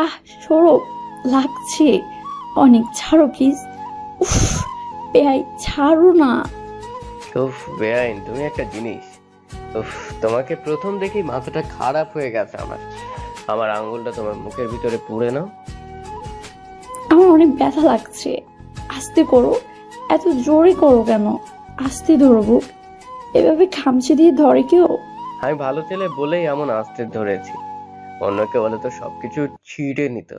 আহ সরো, লাগছে অনেক, ছাড়ো প্লিজ। উফ বেয়াই, ছাড়ো না। উফ বেআইন, তুমি একটা জিনিস। উফ, তোমাকে প্রথম দেখেই মাথাটা খারাপ হয়ে গেছে আমার। আমার আঙ্গুলটা তোমার মুখের ভিতরে পুড়ে নাও। আমার অনেক ব্যথা লাগছে, আস্তে করো। এত জোরে করো কেন? আস্তে ধরো বুক, এভাবে খামচে দিয়ে ধরে কেউ? আমি ভালো ছেলে বলেই এমন আস্তে ধরেছি, অন্য কেউ বলে তো সবকিছু ছিঁড়ে নিত।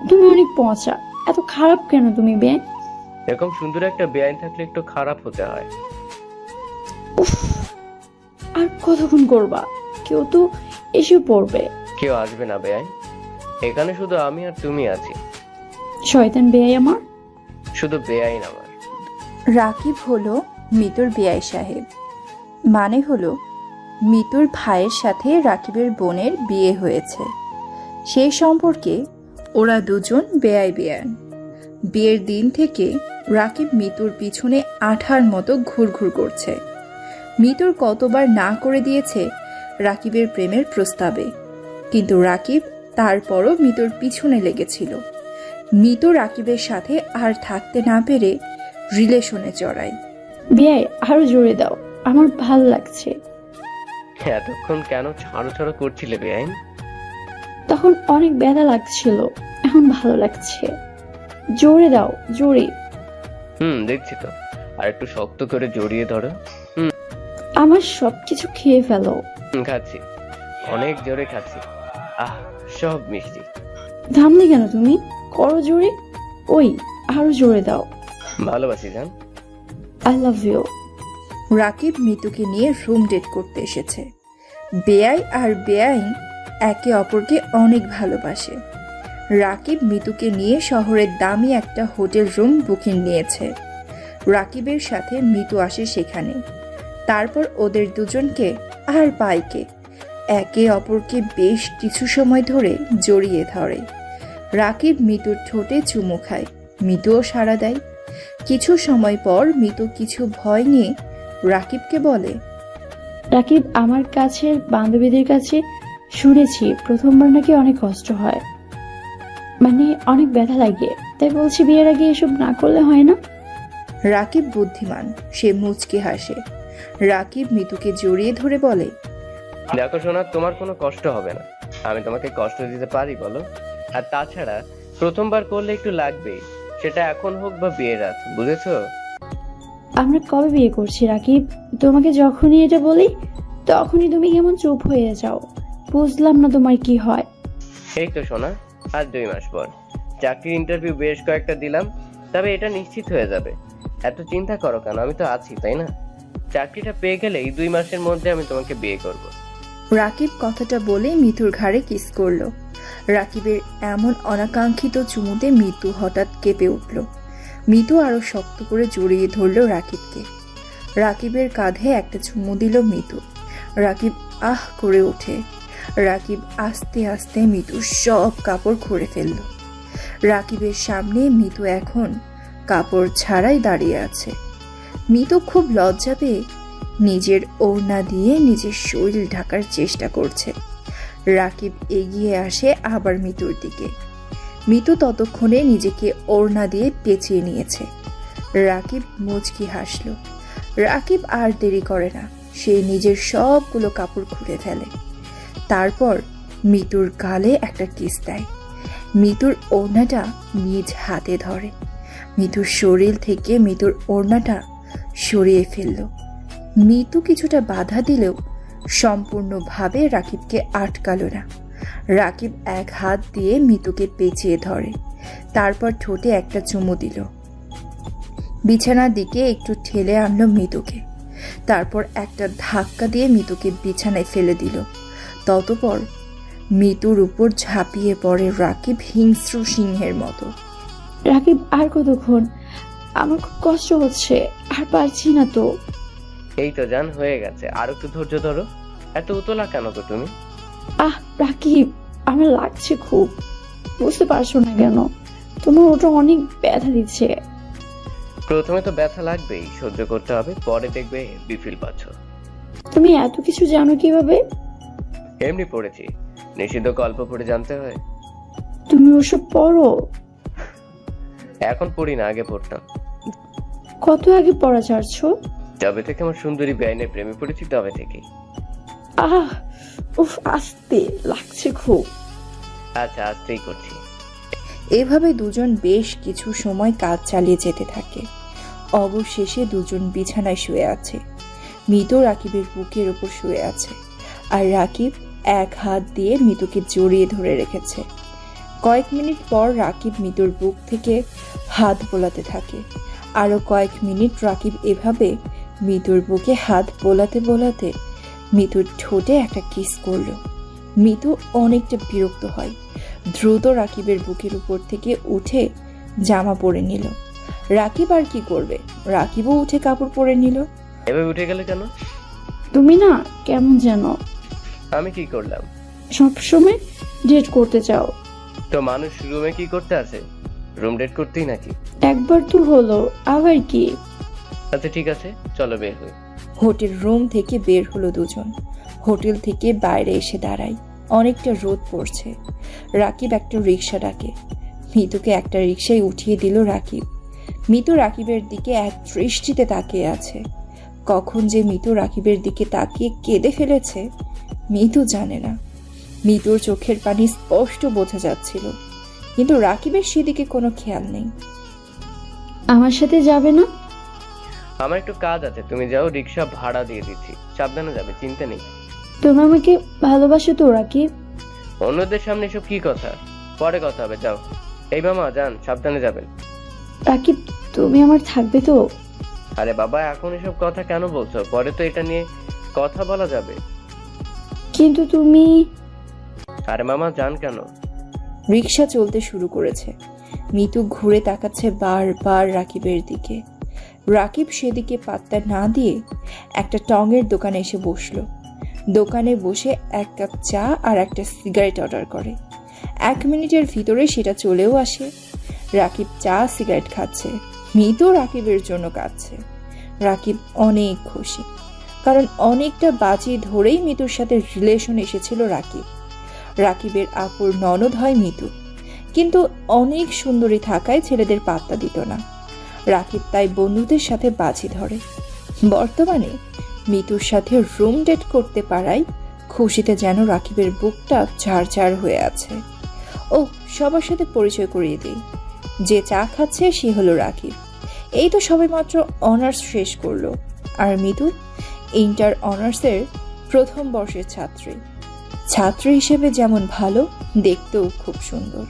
তুমি অনেক পচা, এত খারাপ কেন তুমি বেন? এরকম সুন্দর একটা বেআইন থাকলে একটু খারাপ হতে হয়। উফ, আর কতক্ষণ করবা? কেউ তো এসে পড়বে। কেউ আসবে না বেআইন, এখানে শুধু আমি আর তুমি আছি। শয়তান বেয়াই আমার। শুধু বেআইন আমার। রাকিব হলো মিতুর বেয়াই সাহেব, মানে হলো মিতুর ভাইয়ের সাথে রাকিবের বোনের বিয়ে হয়েছে। সেই সম্পর্কে ওরা দুজন বেয়াই বেয়ান। বিয়ের দিন থেকে রাকিব মিতুর পিছনে আঠার মতো ঘুরঘুর করছে। মিতুর কতবার না করে দিয়েছে রাকিবের প্রেমের প্রস্তাবে, কিন্তু রাকিব তারপরও মিতুর পিছনে লেগেছিল। মিতু রাকিবের সাথে আর থাকতে না পেরে রিলেশনে জড়ায়। বেয়াই আরো জোরে দাও, আমার ভাল লাগছে। এতক্ষণ কেন ছাড়ো ছাড়ো করছিলে বেআইন? তখন অনেক ব্যথা লাগছিল, এখন ভালো লাগছে। জোরে দাও, জোরে। দেখছি তো, আর একটু শক্ত করে জড়িয়ে ধরো। আমার সবকিছু খেয়ে ফেলো। খাচ্ছি, অনেক জোরে খাচ্ছি। আহ, সব মিষ্টি। থামলে কেন তুমি? করো জোরে। ওই, আরো জোরে দাও। ভালোবাসি জান। I love you. রাকিব মিতুকে নিয়ে রুম ডেট করতে এসেছে। বেয়াই আর বেআইন একে অপরকে অনেক ভালোবাসে। রাকিব মিতুকে নিয়ে শহরের দামি একটা হোটেল রুম বুকিং নিয়েছে। রাকিবের সাথে মিতু আসে সেখানে। তারপর ওদের দুজনকে আর পাইকে একে অপরকে বেশ কিছু সময় ধরে জড়িয়ে ধরে। রাকিব মিতুর ঠোঁটে চুমু খায়, মিতুও সাড়া দেয়। কিছু সময় পর মিতু কিছু ভয় নিয়ে রাকিবকে বলে, রাকিব, আমার কাছের বান্ধবীদের কাছে শুনেছি প্রথমবার নাকি অনেক কষ্ট হয়, মানে অনেক ব্যথা লাগে। তাই বলছি বিয়ের আগে এসব না করলে হয় না? রাকিব বুদ্ধিমান, সে মুচকি হাসে। রাকিব মিতুকে জড়িয়ে ধরে বলে, দেখো সোনা, তোমার কোনো কষ্ট হবে না। আমি তোমাকে কষ্ট দিতে পারি বলো? আর তাছাড়া প্রথমবার করলে একটু লাগবেই, সেটা এখন হোক বা বিয়ের রাত, বুঝেছো? আমরা কবে বিয়ে করছি রাকিব? তোমাকে যখনই এটা বলি তখনই তুমি কেমন চুপ হয়ে যাও। বুঝলাম না তোমার কি হয়। এই তো সোনা, আর 2 মাস পর। চাকরির ইন্টারভিউ বেশ কয়েকটা দিলাম, তবে এটা নিশ্চিত হয়ে যাবে। এত চিন্তা করো কেন, আমি তো আছি, তাই না? চাকরিটা পেয়ে গেলে এই 2 মাসের মধ্যে আমি তোমাকে বিয়ে করব। রাকিব কথাটা বলে মিতুর ঘাড়ে কিস করলো। রাকিবের এমন অনাকাঙ্ক্ষিত চুমুতে মিতু হঠাৎ কেঁপে উঠল। মিতু আরো শক্ত করে জড়িয়ে ধরল রাকিবকে। রাকিবের কাঁধে একটা চুমু দিল মিতু। রাকিব আহ করে ওঠে। রাকিব আস্তে আস্তে মিতুর সব কাপড় খুঁড়ে ফেলল। রাকিবের সামনে মিতু এখন কাপড় ছাড়াই দাঁড়িয়ে আছে। মিতু খুব লজ্জা পেয়ে নিজের ওড়না দিয়ে নিজের শরীর ঢাকার চেষ্টা করছে। রাকিব এগিয়ে আসে আবার মিতুর দিকে। মিতু ততক্ষণে নিজেকে ওড়না দিয়ে পেঁচিয়ে নিয়েছে। রাকিব মুচকি হাসল। রাকিব আর দেরি করে না, সে নিজের সবগুলো কাপড় খুলে ফেলে। তারপর মিতুর গালে একটা কিস দেয়। মিতুর ওড়নাটা নিজ হাতে ধরে। মিতুর শরীর থেকে মিতুর ওড়নাটা সরিয়ে ফেলল। মিতু কিছুটা বাধা দিলেও সম্পূর্ণভাবে রাকিবকে আটকালো না। রাকিব এক হাত দিয়ে মিতুকে পেঁচিয়ে ধরে, তারপর ঠোঁটে একটা চুমু দিল। বিছানার দিকে একটু ঠেলে আনলো মিতুকে, তারপর একটা ধাক্কা দিয়ে মিতুকে বিছানায় ফেলে দিল। ততপর মিতুর উপর ঝাঁপিয়ে পড়ে রাকিব হিংস্র সিংহের মতো। রাকিব, আর কতক্ষণ? আমার খুব কষ্ট হচ্ছে, আর পারছি না তো। এই তো জান, হয়ে গেছে, আর একটু ধৈর্য ধরো। এত উতলা কেন তো তুমি? আহ রাকিব, আমার লাগছে খুব। বুঝতে পারছো না কেন? তোমার ওটা অনেক ব্যথা দিচ্ছে। প্রথমে তো ব্যথা লাগবেই, সহ্য করতে হবে, পরে দেখবে বিফিল পাচ্ছ। তুমি এত কিছু জানো কিভাবে? এমনি পড়েছি, নিষিদ্ধ গল্প পড়ে জানতে হয়। তুমি ওসব পড়ো? এখন পড়ি না, আগে পড়তাম। কত আগে পড়া ছাড়ছো? যবে থেকে আমার সুন্দরী বেআইনের প্রেমে পড়েছি তবে থেকেই। আহ, উফ, আস্তে লাগছে খুব। আচ্ছা, আজকেই করছি। এভাবে দুজন বেশ কিছু সময় কাজ চালিয়ে যেতে থাকে। অবশেষে দুজন বিছানায় শুয়ে আছে। মিতু রাকিবের বুকের ওপর শুয়ে আছে, আর রাকিব এক হাত দিয়ে মিতুকে জড়িয়ে ধরে রেখেছে। কয়েক মিনিট পর রাকিব মিতুর বুক থেকে হাত বোলাতে থাকে। আরো কয়েক মিনিট রাকিব এভাবে মিতুর বুকে হাত বোলাতে বোলাতে মিতুর ঠোঁটে একটা কিস করলো। মিতু অনেকটা বিরক্ত হয়, দ্রুত রাকিবের বুকের উপর থেকে উঠে জামা পরে নিল। রাকিব আর কি করবে, রাকিবও উঠে কাপড় পরে নিল। এভাবে উঠে গেলে কেন? তুমি না কেমন যেন আমি কি করলাম? সবসময় ডেট করতে চাও। তো মানুষ রুমে কি করতে আছে? রুম ডেট করতেই নাকি? একবার তো হলো, আবার কি? আচ্ছা ঠিক আছে, চলো বের হই। হোটেল রুম থেকে বের হলো দুজন। হোটেল থেকে বাইরে এসে দাঁড়ায়। অনেকটা রোদ পড়ছে। রাকিব একটা রিক্সা ডাকে। মিতুকে একটা রিক্সায় উঠিয়ে দিল রাকিব। মিতু রাকিবের দিকে এক দৃষ্টিতে তাকিয়ে আছে। কখন যে মিতু রাকিবের দিকে তাকিয়ে কেঁদে ফেলেছে মিতু জানে না। মিতুর চোখের পানি স্পষ্ট বোঝা যাচ্ছিল, কিন্তু রাকিবের সেদিকে কোনো খেয়াল নেই। আমার সাথে যাবে না? আমার একটু কাজ আছে, তুমি যাও, রিক্সা ভাড়া দিয়ে দিচ্ছি, সাবধানে যাবে, চিন্তা নেই। তুমি আমাকে ভালোবাসো তো রাকিব? অন্যদের সামনে এসব কি কথা? পরে কথা হবে, যাও। এই মামা যান, সাবধানে যাবেন। রাকিব, তুমি আমার থাকবে তো? আরে বাবা, এখন এসব কথা কেন বলছো? পরে তো এটা নিয়ে কথা বলা যাবে। কিন্তু তুমি... আরে মামা যান কেন? রিক্সা চলতে শুরু করেছে। মিতু ঘুরে তাকাচ্ছে বারবার রাকিবের দিকে। রাকিব সেদিকে পাত্তা না দিয়ে একটা টঙের দোকানে এসে বসলো। দোকানে বসে এক কাপ চা আর একটা সিগারেট অর্ডার করে। 1 মিনিটের ভিতরে সেটা চলেও আসে। রাকিব চা সিগারেট খাচ্ছে, মিতু রাকিবের জন্য কাঁদছে। রাকিব অনেক খুশি, কারণ অনেকটা বাজি ধরেই মিতুর সাথে রিলেশন এসেছিল রাকিব। রাকিবের আপুর ননদ হয় মিতু, কিন্তু অনেক সুন্দরী থাকায় ছেলেদের পাত্তা দিত না। রাকিব তাই বন্ধুদের সাথে বাজি ধরে। বর্তমানে মিতুর সাথে রুম ডেট করতে পারায় খুশিতে যেন রাকিবের বুকটা ঝাড় হয়ে আছে। ও, সবার সাথে পরিচয় করিয়ে দিই। যে চা খাচ্ছে সে হলো রাকিব। এই তো সবেমাত্র অনার্স শেষ করলো, আর মিতু ইন্টার অনার্সের প্রথম বর্ষের ছাত্রী হিসেবে যেমন ভালো, দেখতেও খুব সুন্দর।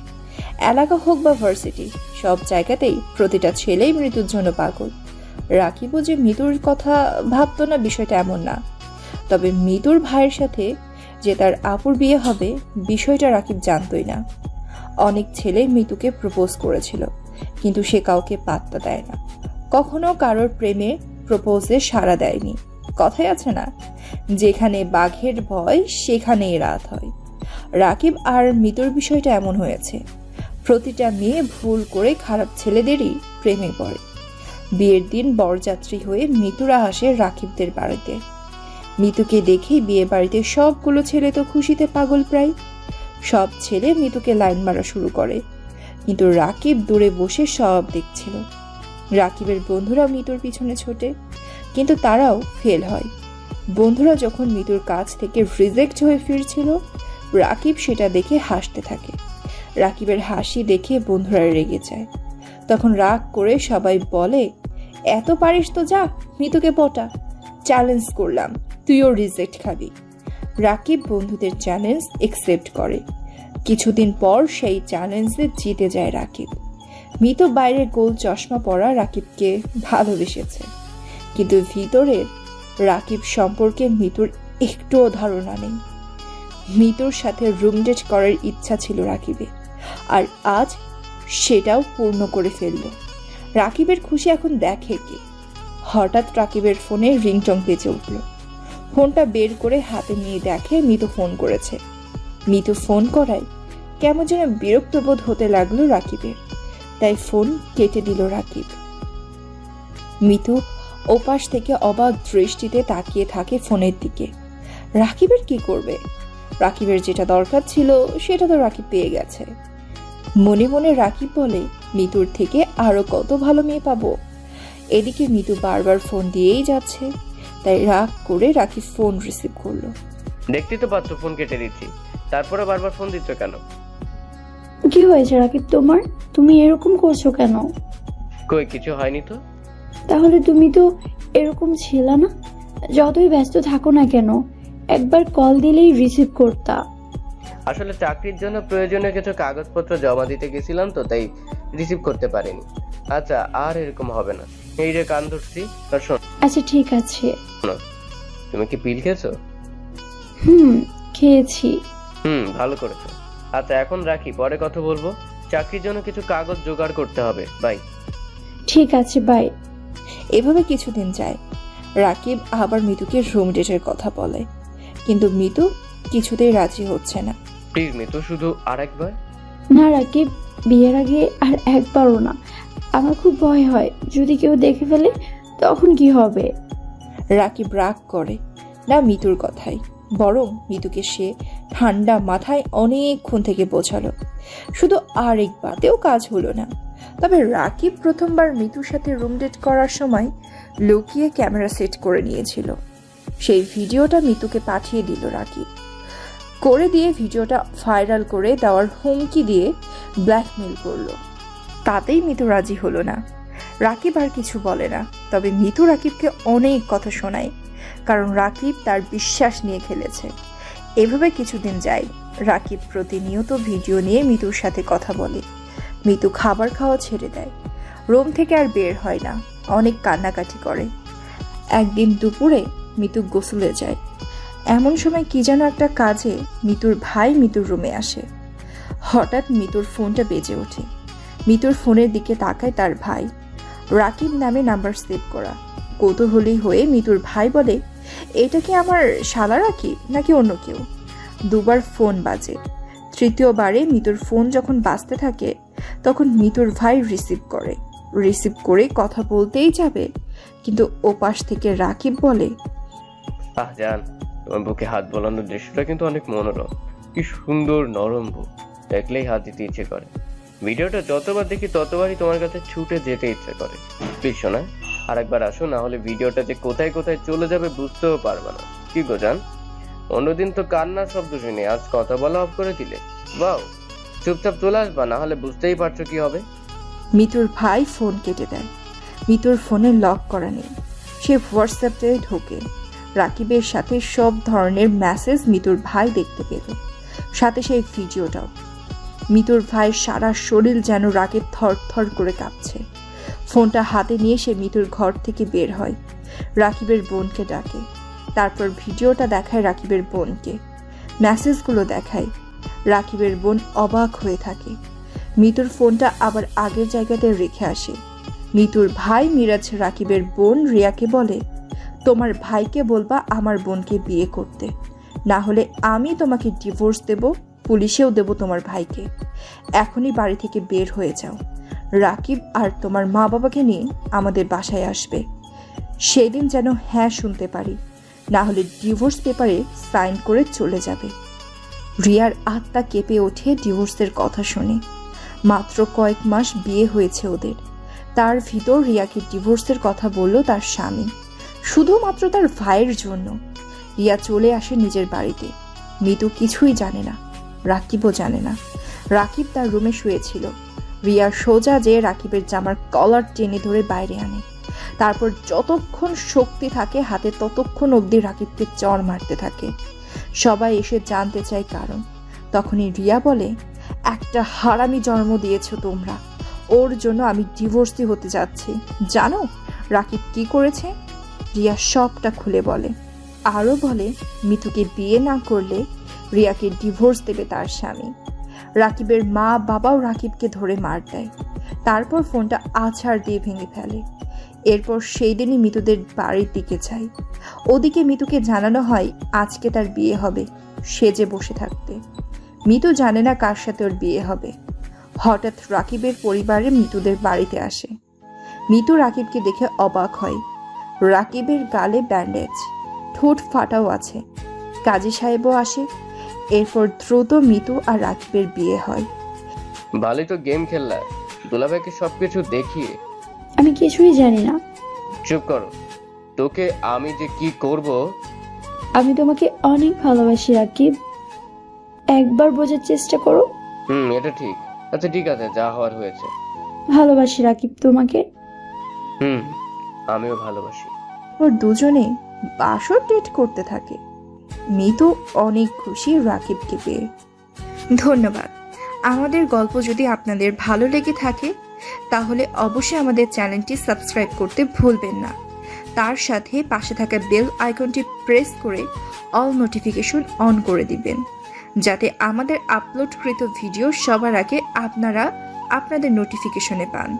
এলাকা হোক বা ভার্সিটি, সব জায়গাতেই প্রতিটা ছেলেই মৃত্যুর জন্য পাগল। রাকিবও যে মিতুর কথা ভাবতো না বিষয়টা এমন না, তবে মিতুর ভাইয়ের সাথে যে তার আপুর বিয়ে হবে বিষয়টা রাকিব জানতই না। অনেক ছেলে মিতুকে প্রপোজ করেছিল, কিন্তু সে কাউকে পাত্তা দেয় না, কখনো কারোর প্রেমে প্রপোজে সাড়া দেয়নি। কথাই আছে না, যেখানে বাঘের ভয় সেখানেই রাত হয়। রাকিব আর মিতুর বিষয়টা এমন হয়েছে, প্রতিটা মেয়ে ভুল করে খারাপ ছেলেদেরই প্রেমে পড়ে। বিয়ের দিন বরযাত্রী হয়ে মিতুরা আসে রাকিবদের বাড়িতে। মিতুকে দেখেই বিয়ে বাড়িতে সবগুলো ছেলে তো খুশিতে পাগল প্রায়। সব ছেলে মিতুকে লাইন মারা শুরু করে, কিন্তু রাকিব দূরে বসে সব দেখছিল। রাকিবের বন্ধুরা মিতুর পিছনে ছোটে, কিন্তু তারাও ফেল হয়। বন্ধুরা যখন মিতুর কাছ থেকে রিজেক্ট হয়ে ফিরছিল, রাকিব সেটা দেখে হাসতে থাকে। রাকিবের হাসি দেখে বন্ধুরা রেগে যায়। তখন রাগ করে সবাই বলে, এত পারিস তো যা, মিতুকে পটা, চ্যালেঞ্জ করলাম, তুইও রিজেক্ট খাবি। রাকিব বন্ধুদের চ্যালেঞ্জ একসেপ্ট করে। কিছুদিন পর সেই চ্যালেঞ্জে জিতে যায় রাকিব। মিতু বাইরে গোল চশমা পরা রাকিবকে ভালোবেসেছে, কিন্তু ভিতরের রাকিব সম্পর্কে মিতুর একটুও ধারণা নেই। মিতুর সাথে রুম ডেট করার ইচ্ছা ছিল রাকিবের, আর আজ সেটাও পূর্ণ করে ফেলল। রাকিবের খুশি এখন দেখে কে। হঠাৎ রাকিবের ফোনে রিংটং বেজে উঠল। ফোনটা বের করে হাতে নিয়ে দেখে মিতু ফোন করেছে। মিতু ফোন করায় কেমন যেন বিরক্ত বোধ হতে লাগলো রাকিবের, তাই ফোন কেটে দিল রাকিব। মিতু ওপাশ থেকে অবাক দৃষ্টিতে তাকিয়ে থাকে ফোনের দিকে। রাকিবের কি করবে? রাকিবের যেটা দরকার ছিল সেটা তো রাকিব পেয়ে গেছে। মনে মনে রাকিব বলে, মিতুর থেকে আরো কত ভালো মেয়ে পাবো। এদিকে মিতু বারবার ফোন দিয়েই যাচ্ছে, তাই রাগ করে রাকিব ফোন রিসিভ করলো। দেখতেই তো পাচ্ছ ফোন কেটে দিচ্ছি, তারপরে বারবার ফোন দিচ্ছ কেন? কি হয়েছে রাকিব তোমার? তুমি এরকম করছো কেন? কই কিছু হয়নি তো। তাহলে তুমি তো এরকম ছিল না। যতই ব্যস্ত থাকো না কেন, একবার কল দিলেই রিসিভ করতা। আসলে চাকরির জন্য প্রয়োজনীয় কিছু কাগজপত্র জমা দিতে গেছিলাম তো, তাই রিসিভ করতে পারিনি। আচ্ছা আর এরকম হবে না। এই রে কান ধরছি। আর শোনো, আচ্ছা ঠিক আছে। তুমি কি পিল খেয়েছো? খেয়েছি। ভালো করেছো। আচ্ছা এখন রাখি, পরে কথা বলবো। চাকরির জন্য কিছু কাগজ জোগাড় করতে হবে। বাই। ঠিক আছে, বাই। এভাবে কিছুদিন যায়। রাকিব আবার মিতুকে রুম ডেটের কথা বলে, কিন্তু মিতু কিছুতেই রাজি হচ্ছে না। প্লিজ মিতু, শুধু আরেকবার। না রাকিব, বিয়ের আগে আর একবারও না। আমার খুব ভয় হয়, যদি কেউ দেখে ফেলে তখন কি হবে? রাকিব রাগ করে না মিতুর কথাই, বরং মিতুকে সে ঠান্ডা মাথায় অনেকক্ষণ থেকে বোঝালো। শুধু আরেকবারতেও কাজ হলো না। তবে রাকিব প্রথমবার মিতুর সাথে রুম ডেট করার সময় লুকিয়ে ক্যামেরা সেট করে নিয়েছিল। সেই ভিডিওটা মিতুকে পাঠিয়ে দিল রাকিব। করে দিয়ে ভিডিওটা ভাইরাল করে দেওয়ার হুমকি দিয়ে ব্ল্যাকমেল করলো। তাতেই মিতু রাজি হলো না। রাকিব আর কিছু বলে না, তবে মিতু রাকিবকে অনেক কথা শোনায়, কারণ রাকিব তার বিশ্বাস নিয়ে খেলেছে। এভাবে কিছুদিন যায়। রাকিব প্রতিনিয়ত ভিডিও নিয়ে মিতুর সাথে কথা বলে। মিতু খাবার খাওয়া ছেড়ে দেয়, রুম থেকে আর বের হয় না, অনেক কান্নাকাটি করে। একদিন দুপুরে মিতু গোসলে যায়। এমন সময় কি যেন একটা কাজে মিতুর ভাই মিতুর রুমে আসে। হঠাৎ মিতুর ফোনটা বেজে ওঠে। মিতুর ফোনের দিকে তাকায় তার ভাই। রাকিব নামে নাম্বার সেভ করা। কৌতূহলী হয়ে মিতুর ভাই বলে, এটা কি আমার শালা রাকিব নাকি অন্য কেউ? দুবার ফোন বাজে। তৃতীয়বারে মিতুর ফোন যখন বাজতে থাকে, তখন মিতুর ভাই রিসিভ করে কথা বলতেই যাবে, কিন্তু ওপাশ থেকে রাকিব বলে, জান, তোমার বুকে হাত বোলানোর দৃশ্যটা কিন্তু অনেক মনোরম। কি সুন্দর নরম বুক, দেখলেই হাত দিতে ইচ্ছে করে। ভিডিওটা যতবার দেখি ততবারই তোমার কাছে ছুটে যেতে ইচ্ছে করে। প্লিজ শোনা, আর একবার আসো, না হলে ভিডিওটা যে কোথায় কোথায় চলে যাবে বুঝতেও পারবে না। কি গো জান, অন্যদিন তো কান্নার শব্দ শুনি, আজ কথা বলা অফ করে দিলে। বাও, চুপচাপ চলে আসবা, না হলে বুঝতেই পারছো কি হবে। মিতুর ভাই ফোন কেটে দেয়। মিতুর ফোনে লক করা নেই। সে হোয়াটসঅ্যাপে ঢোকে। রাকিবের সাথে সব ধরনের মেসেজ মিতুর ভাই দেখতে পেল, সাথে সেই ভিডিওটাও। মিতুর ভাইয়ের সারা শরীর যেন রাগে থর থর করে কাঁপছে। ফোনটা হাতে নিয়ে সে মিতুর ঘর থেকে বের হয়, রাকিবের বোনকে ডাকে। তারপর ভিডিওটা দেখায় রাকিবের বোনকে, মেসেজগুলো দেখায়। রাকিবের বোন অবাক হয়ে থাকে। মিতুর ফোনটা আবার আগের জায়গাতে রেখে আসে। মিতুর ভাই মিরাজ রাকিবের বোন রিয়াকে বলে, তোমার ভাইকে বলবা আমার বোনকে বিয়ে করতে, না হলে আমি তোমাকে ডিভোর্স দেব, পুলিশেও দেব তোমার ভাইকে। এখনই বাড়ি থেকে বের হয়ে যাও। রাকিব আর তোমার মা বাবাকে নিয়ে আমাদের বাসায় আসবে। সেদিন যেন হ্যাঁ শুনতে পারি, না হলে ডিভোর্স পেপারে সাইন করে চলে যাবে। রিয়ার আত্মা কেঁপে ওঠে ডিভোর্সের কথা শুনে। মাত্র কয়েক মাস বিয়ে হয়েছে ওদের, তার ভিতর রিয়াকে ডিভোর্সের কথা বলল তার স্বামী, শুধুমাত্র তার ভাইয়ের জন্য। রিয়া চলে আসে নিজের বাড়িতে। মিতু কিছুই জানে না, রাকিবও জানে না। রাকিব তার রুমে শুয়েছিল। রিয়া সোজা যেয়ে রাকিবের জামার কলার টেনে ধরে বাইরে আনে। তারপর যতক্ষণ শক্তি থাকে হাতে ততক্ষণ অবধি রাকিবকে চড় মারতে থাকে। সবাই এসে জানতে চায় কারণ। তখনই রিয়া বলে, একটা হারামি জন্ম দিয়েছ তোমরা, ওর জন্য আমি ডিভোর্সি হতে যাচ্ছি। জানো রাকিব কি করেছে? রিয়া সবটা খুলে বলে। আরও বলে, মিতুকে বিয়ে না করলে রিয়াকে ডিভোর্স দেবে তার স্বামী। রাকিবের মা বাবাও রাকিবকে ধরে মার দেয়। তারপর ফোনটা আছাড় দিয়ে ভেঙে ফেলে। এরপর সেই দিনই মিতুদের বাড়ির দিকে যায়। ওদিকে মিতুকে জানানো হয় আজকে তার বিয়ে হবে, সেজে বসে থাকতে। মিতু জানে না কার সাথে ওর বিয়ে হবে। হঠাৎ রাকিবের পরিবারে মিতুদের বাড়িতে আসে। মিতু রাকিবকে দেখে অবাক হয়। রাকিবের গালে ব্যান্ডেজ, ঠোঁট ফাটাও আছে। কাজী সাহেবও আসে। এরপর দ্রুত মিতু আর রাকিবের বিয়ে হয়। ভালোই তো গেম খেললা, দুলাভাইকে সবকিছু দেখিয়ে। আমি কিছুই জানি না। চুপ করো, তোকে আমি যে কি করব। আমি তোমাকে অনেক ভালোবাসি রাকিব, একবার বোঝার চেষ্টা করো। এটা ঠিক। আচ্ছা ঠিক আছে, যা হওয়ার হয়েছে। ভালোবাসি রাকিব তোমাকে। আমিও ভালোবাসি। ওর দুজনে বাসর ডেট করতে থাকে। মিতু অনেক খুশি রাকিবকে পেয়ে। ধন্যবাদ। আমাদের গল্প যদি আপনাদের ভালো লেগে থাকে তাহলে অবশ্যই আমাদের চ্যানেলটি সাবস্ক্রাইব করতে ভুলবেন না। তার সাথে পাশে থাকা বেল আইকনটি প্রেস করে অল নোটিফিকেশন অন করে দিবেন, যাতে আমাদের আপলোডকৃত ভিডিও সবার আগে আপনারা আপনাদের নোটিফিকেশনে পান।